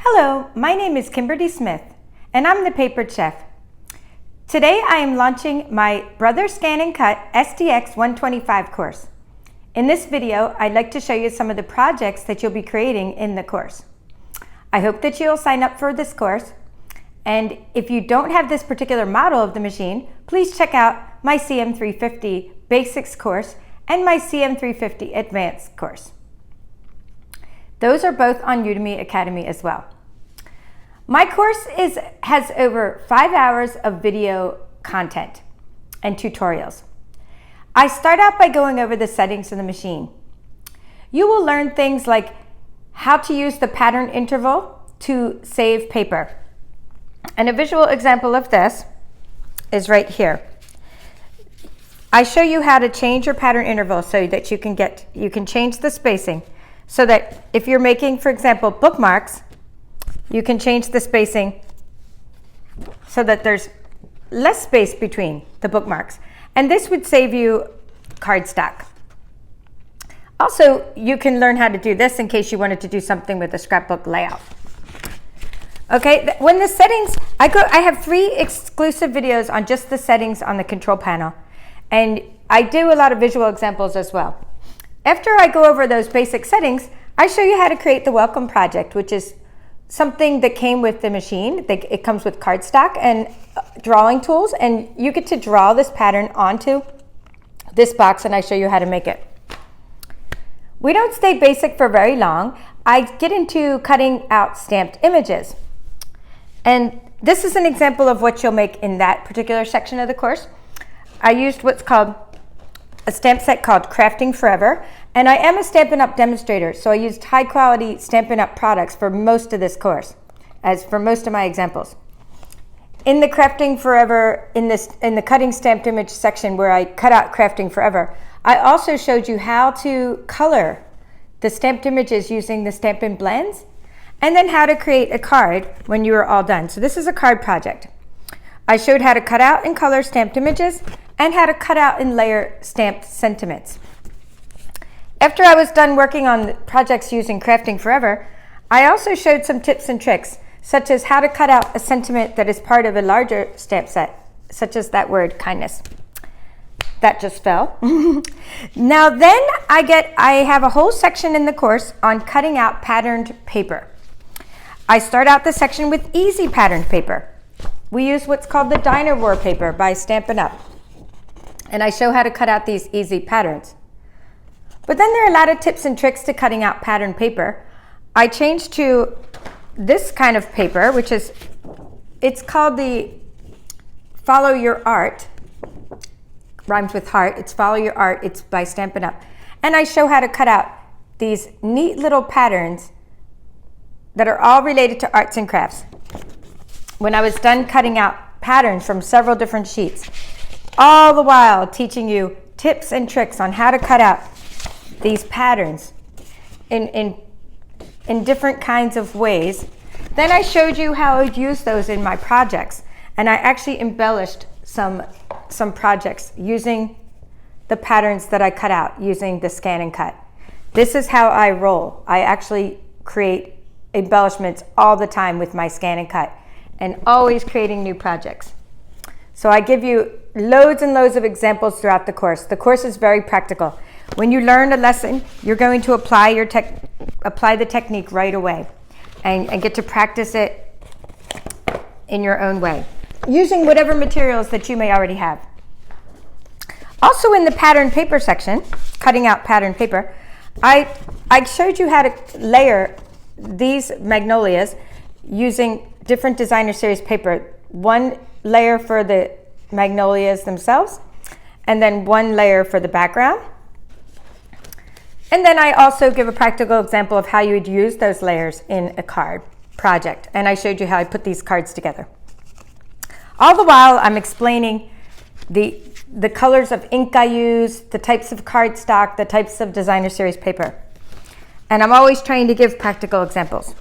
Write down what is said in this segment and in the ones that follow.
Hello, my name is Kimberly Smith, and I'm the Papered Chef. Today I am launching my Brother ScanNCut SDX125 course. In this video, I'd like to show you some of the projects that you'll be creating in the course. I hope that you'll sign up for this course, and if you don't have this particular model of the machine, please check out my CM350 Basics course and my CM350 Advanced course. Those are both on Udemy Academy as well. My course has over 5 hours of video content and tutorials. I start out by going over the settings of the machine. You will learn things like how to use the pattern interval to save paper. And a visual example of this is right here. I show you how to change your pattern interval so that you can change the spacing so that if you're making, for example, bookmarks, you can change the spacing so that there's less space between the bookmarks. And this would save you cardstock. Also, you can learn how to do this in case you wanted to do something with a scrapbook layout. Okay, when the settings, I have 3 exclusive videos on just the settings on the control panel. And I do a lot of visual examples as well. After I go over those basic settings, I show you how to create the welcome project, which is something that came with the machine. It comes with cardstock and drawing tools, and you get to draw this pattern onto this box, and I show you how to make it. We don't stay basic for very long. I get into cutting out stamped images. And this is an example of what you'll make in that particular section of the course. I used what's called a stamp set called Crafting Forever, and I am a Stampin' Up! Demonstrator, so I used high quality Stampin' Up! Products for most of this course, as for most of my examples. In the Crafting Forever, in the cutting stamped image section where I cut out Crafting Forever, I also showed you how to color the stamped images using the Stampin' Blends, and then how to create a card when you are all done. So this is a card project. I showed how to cut out and color stamped images and how to cut out and layer stamped sentiments. After I was done working on projects using Crafting Forever, I also showed some tips and tricks, such as how to cut out a sentiment that is part of a larger stamp set, such as that word, kindness. That just fell. Now then, I have a whole section in the course on cutting out patterned paper. I start out the section with easy patterned paper. We use what's called the Diner War paper by Stampin' Up! And I show how to cut out these easy patterns. But then there are a lot of tips and tricks to cutting out patterned paper. I changed to this kind of paper, it's called the Follow Your Art. Rhymes with heart. It's Follow Your Art. It's by Stampin' Up! And I show how to cut out these neat little patterns that are all related to arts and crafts. When I was done cutting out patterns from several different sheets, all the while teaching you tips and tricks on how to cut out these patterns in different kinds of ways. Then I showed you how I would use those in my projects, and I actually embellished some projects using the patterns that I cut out using the ScanNCut. This is how I roll. I actually create embellishments all the time with my ScanNCut and always creating new projects. So I give you loads and loads of examples throughout the course. The course is very practical. When you learn a lesson, you're going to apply the technique right away and get to practice it in your own way, using whatever materials that you may already have. Also in the pattern paper section, cutting out pattern paper, I showed you how to layer these magnolias using different designer series paper. One layer for the magnolias themselves, and then one layer for the background. And then I also give a practical example of how you would use those layers in a card project. And I showed you how I put these cards together. All the while I'm explaining the colors of ink I use, the types of cardstock, the types of designer series paper. And I'm always trying to give practical examples.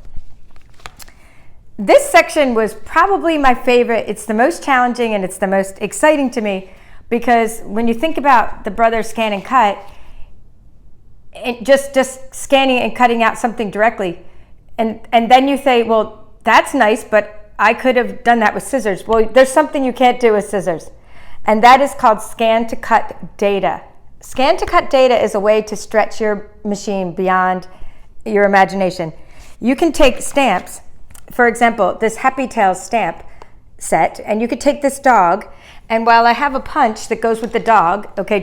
This section was probably my favorite. It's the most challenging and it's the most exciting to me because when you think about the Brother ScanNCut, just scanning and cutting out something directly, And then you say, well, that's nice, but I could have done that with scissors. Well, there's something you can't do with scissors, and that is called scan to cut data. Scan to cut data is a way to stretch your machine beyond your imagination. You can take stamps, for example, this Happy Tails stamp set, and you could take this dog, and while I have a punch that goes with the dog, okay,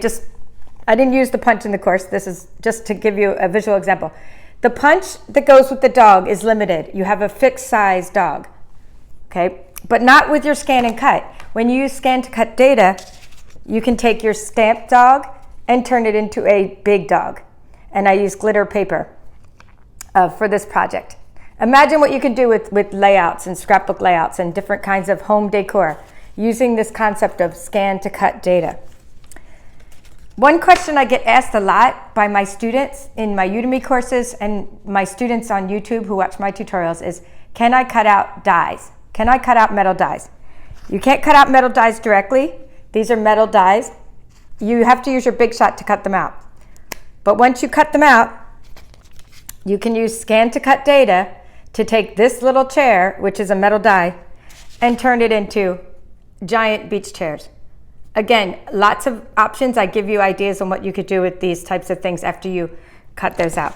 I didn't use the punch in the course, this is just to give you a visual example. The punch that goes with the dog is limited. You have a fixed size dog, okay? But not with your scan and cut. When you use scan to cut data, you can take your stamped dog and turn it into a big dog. And I use glitter paper for this project. Imagine what you can do with layouts and scrapbook layouts and different kinds of home decor using this concept of scan to cut data. One question I get asked a lot by my students in my Udemy courses and my students on YouTube who watch my tutorials is, can I cut out dies? Can I cut out metal dies? You can't cut out metal dies directly. These are metal dies. You have to use your Big Shot to cut them out. But once you cut them out, you can use scan to cut data to take this little chair, which is a metal die, and turn it into giant beach chairs. Again, lots of options. I give you ideas on what you could do with these types of things after you cut those out.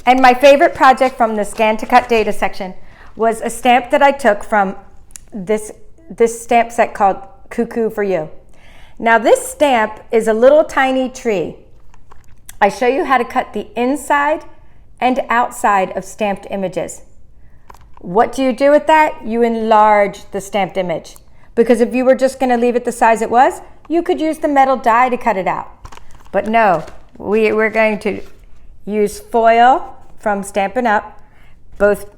And my favorite project from the scan to cut data section was a stamp that I took from this stamp set called Cuckoo for You. Now this stamp is a little tiny tree. I show you how to cut the inside and outside of stamped images. What do you do with that? You enlarge the stamped image. Because if you were just going to leave it the size it was, you could use the metal die to cut it out. But no, we're going to use foil from Stampin' Up, both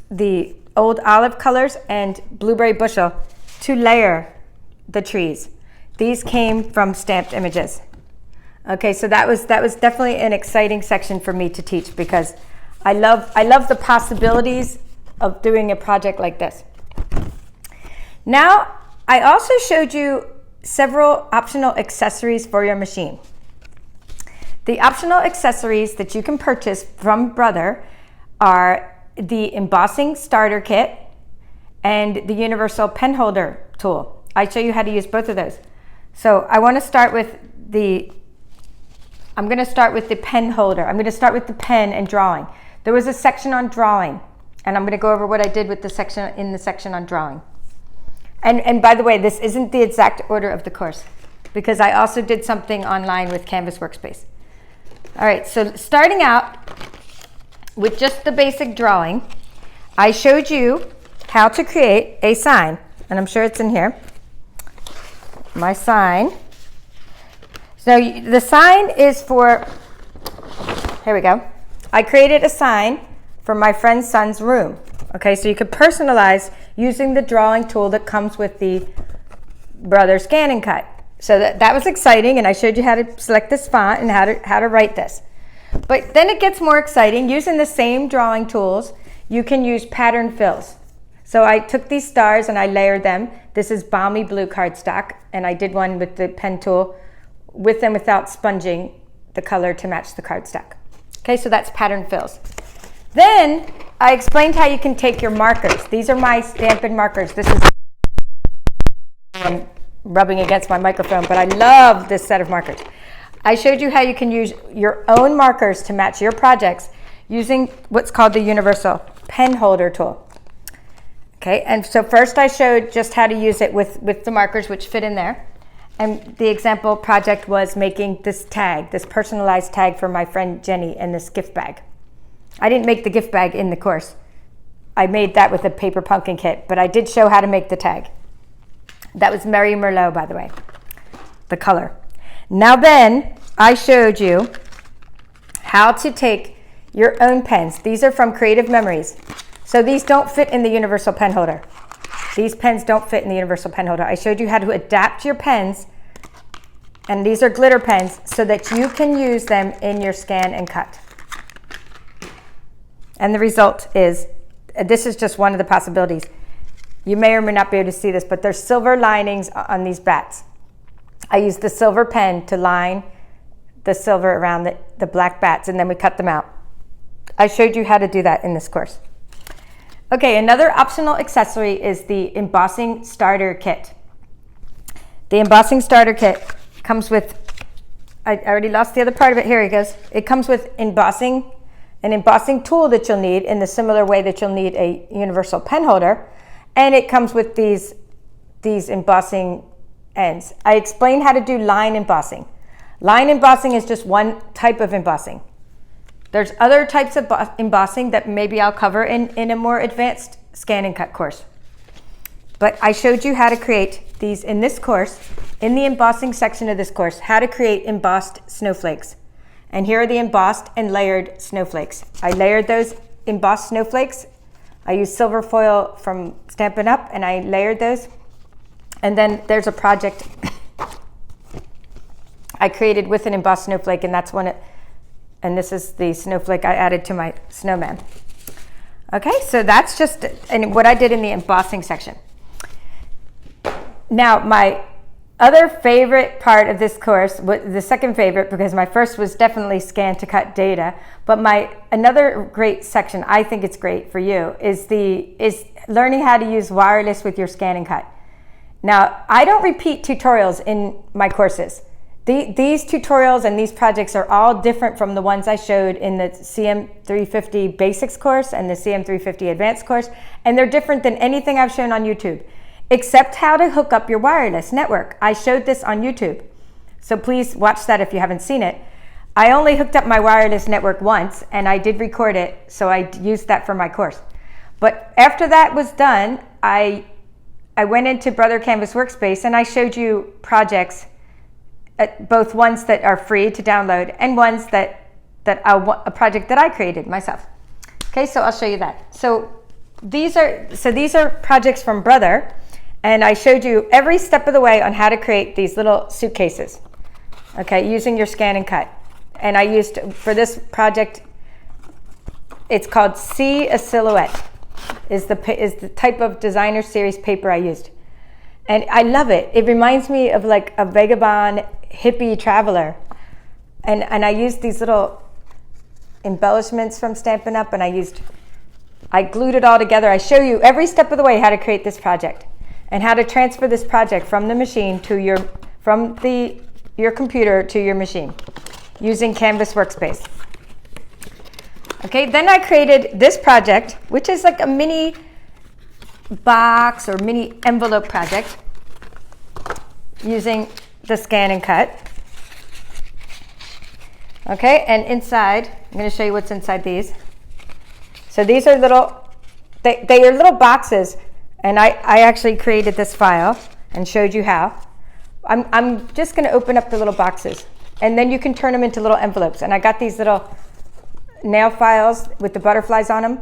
the old olive colors and blueberry bushel, to layer the trees. These came from stamped images. Okay, so that was definitely an exciting section for me to teach because I love the possibilities of doing a project like this. Now, I also showed you several optional accessories for your machine. The optional accessories that you can purchase from Brother are the embossing starter kit and the universal pen holder tool. I show you how to use both of those. So I want to start with I'm going to start with the pen holder. I'm going to start with the pen and drawing. There was a section on drawing, and I'm going to go over what I did with the section on drawing. And by the way, this isn't the exact order of the course because I also did something online with Canvas Workspace. All right, so starting out with just the basic drawing, I showed you how to create a sign, and I'm sure it's in here. My sign. So the sign is for, here we go. I created a sign for my friend's son's room. Okay, so you could personalize using the drawing tool that comes with the Brother ScanNCut. So that was exciting, and I showed you how to select this font and how to write this. But then it gets more exciting. Using the same drawing tools, you can use pattern fills. So I took these stars and I layered them. This is balmy blue cardstock, and I did one with the pen tool with and without sponging the color to match the cardstock. Okay, so that's pattern fills. Then I explained how you can take your markers. These are my Stampin' markers. This is rubbing against my microphone, but I love this set of markers. I showed you how you can use your own markers to match your projects using what's called the universal pen holder tool. Okay, and so first I showed just how to use it with the markers which fit in there. And the example project was making this tag, this personalized tag for my friend Jenny in this gift bag. I didn't make the gift bag in the course. I made that with a paper pumpkin kit, but I did show how to make the tag. That was Mary Merlot, by the way, the color. Now then, I showed you how to take your own pens. These are from Creative Memories. So these don't fit in the universal pen holder. These pens don't fit in the universal pen holder. I showed you how to adapt your pens, and these are glitter pens, so that you can use them in your scan and cut. And the result is, this is just one of the possibilities. You may or may not be able to see this, but there's silver linings on these bats. I used the silver pen to line the silver around the black bats, and then we cut them out. I showed you how to do that in this course. Okay, another optional accessory is the embossing starter kit. The embossing starter kit comes with, I already lost the other part of it, here it goes. It comes with embossing, an embossing tool that you'll need in the similar way that you'll need a universal pen holder. And it comes with these embossing ends. I explained how to do line embossing. Line embossing is just one type of embossing. There's other types of embossing that maybe I'll cover in a more advanced Scan and Cut course. But I showed you how to create these in this course, in the embossing section of this course, how to create embossed snowflakes. And here are the embossed and layered snowflakes. I layered those embossed snowflakes. I used silver foil from Stampin' Up! And I layered those. And then there's a project I created with an embossed snowflake, and that's one. And this is the snowflake I added to my snowman. Okay, so that's just what I did in the embossing section. Now, my other favorite part of this course, the second favorite, because my first was definitely Scan to Cut data, but another great section, I think it's great for you, is learning how to use wireless with your Scan and Cut. Now, I don't repeat tutorials in my courses. These tutorials and these projects are all different from the ones I showed in the CM350 Basics course and the CM350 Advanced course, and they're different than anything I've shown on YouTube, except how to hook up your wireless network. I showed this on YouTube, so please watch that if you haven't seen it. I only hooked up my wireless network once, and I did record it, so I used that for my course. But after that was done, I went into Brother Canvas Workspace and I showed you projects, both ones that are free to download and ones a project that I created myself. Okay, so I'll show you that. So these are projects from Brother, and I showed you every step of the way on how to create these little suitcases. Okay, using your Scan and Cut. And I used, for this project, it's called See a Silhouette, is the type of designer series paper I used. And I love it. It reminds me of like a vagabond hippie traveler. And I used these little embellishments from Stampin' Up! And I glued it all together. I show you every step of the way how to create this project and how to transfer this project from the machine to your computer to your machine using Canvas Workspace. Okay, then I created this project, which is like a mini box or mini envelope project using the Scan and Cut. Okay, and inside, I'm going to show you what's inside these. So these are little, they are little boxes, and I actually created this file and showed you how. I'm just going to open up the little boxes, and then you can turn them into little envelopes. And I got these little nail files with the butterflies on them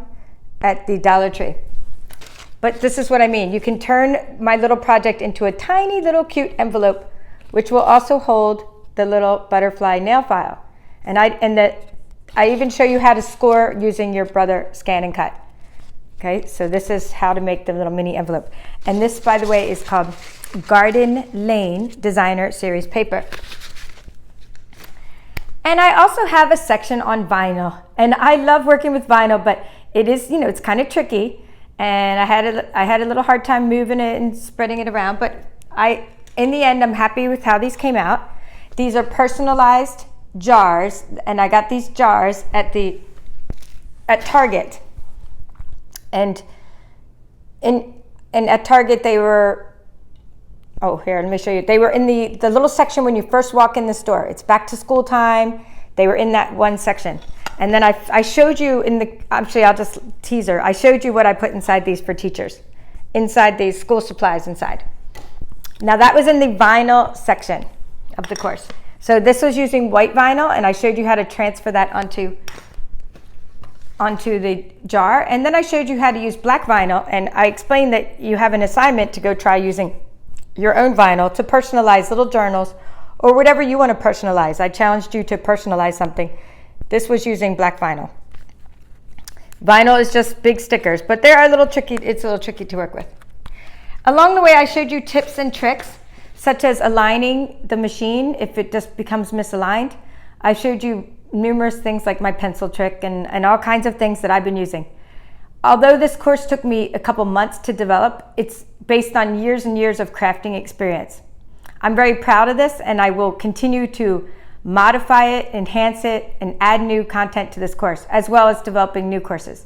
at the Dollar Tree. But this is what I mean. You can turn my little project into a tiny little cute envelope, which will also hold the little butterfly nail file. And I even show you how to score using your Brother ScanNCut. Okay, so this is how to make the little mini envelope. And this, by the way, is called Garden Lane Designer Series Paper. And I also have a section on vinyl. And I love working with vinyl, but it is, it's kind of tricky. And I had a little hard time moving it and spreading it around. But in the end, I'm happy with how these came out. These are personalized jars, and I got these jars at Target. And at Target they were, oh, here, let me show you. They were in the little section when you first walk in the store. It's back to school time. They were in that one section. And then I showed you actually I'll just teaser. I showed you what I put inside these for teachers, inside these school supplies inside. Now that was in the vinyl section of the course. So this was using white vinyl, and I showed you how to transfer that onto the jar. And then I showed you how to use black vinyl, and I explained that you have an assignment to go try using your own vinyl to personalize little journals or whatever you want to personalize. I challenged you to personalize something. This was using black vinyl. Vinyl is just big stickers, but it's a little tricky to work with. Along the way, I showed you tips and tricks, such as aligning the machine if it just becomes misaligned. I showed you numerous things like my pencil trick and all kinds of things that I've been using. Although this course took me a couple months to develop, it's based on years and years of crafting experience. I'm very proud of this, and I will continue to modify it, enhance it, and add new content to this course, as well as developing new courses.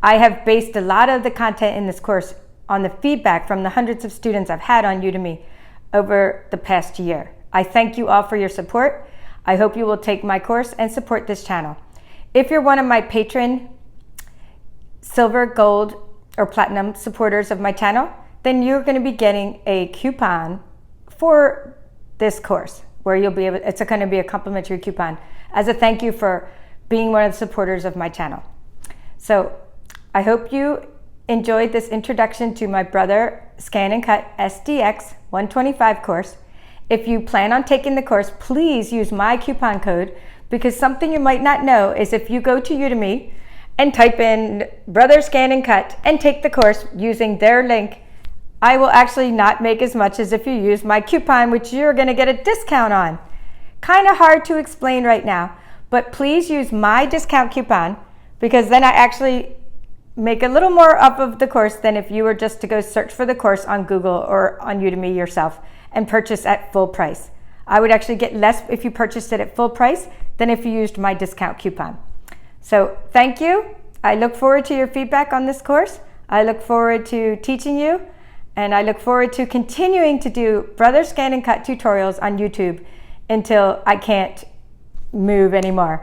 I have based a lot of the content in this course on the feedback from the hundreds of students I've had on Udemy over the past year. I thank you all for your support. I hope you will take my course and support this channel. If you're one of my patron, silver, gold, or platinum supporters of my channel, then you're going to be getting a coupon for this course, where you'll be able, it's going to be a complimentary coupon as a thank you for being one of the supporters of my channel. So I hope you enjoyed this introduction to my Brother ScanNCut SDX125 course. If you plan on taking the course, please use my coupon code, because something you might not know is if you go to Udemy and type in Brother ScanNCut and take the course using their link, I will actually not make as much as if you use my coupon, which you're going to get a discount on. Kind of hard to explain right now, but please use my discount coupon, because then I actually make a little more up of the course than if you were just to go search for the course on Google or on Udemy yourself and purchase at full price. I would actually get less if you purchased it at full price than if you used my discount coupon. So thank you. I look forward to your feedback on this course. I look forward to teaching you, and I look forward to continuing to do Brother ScanNCut tutorials on YouTube until I can't move anymore.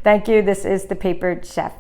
Thank you. This is the Papered Chef.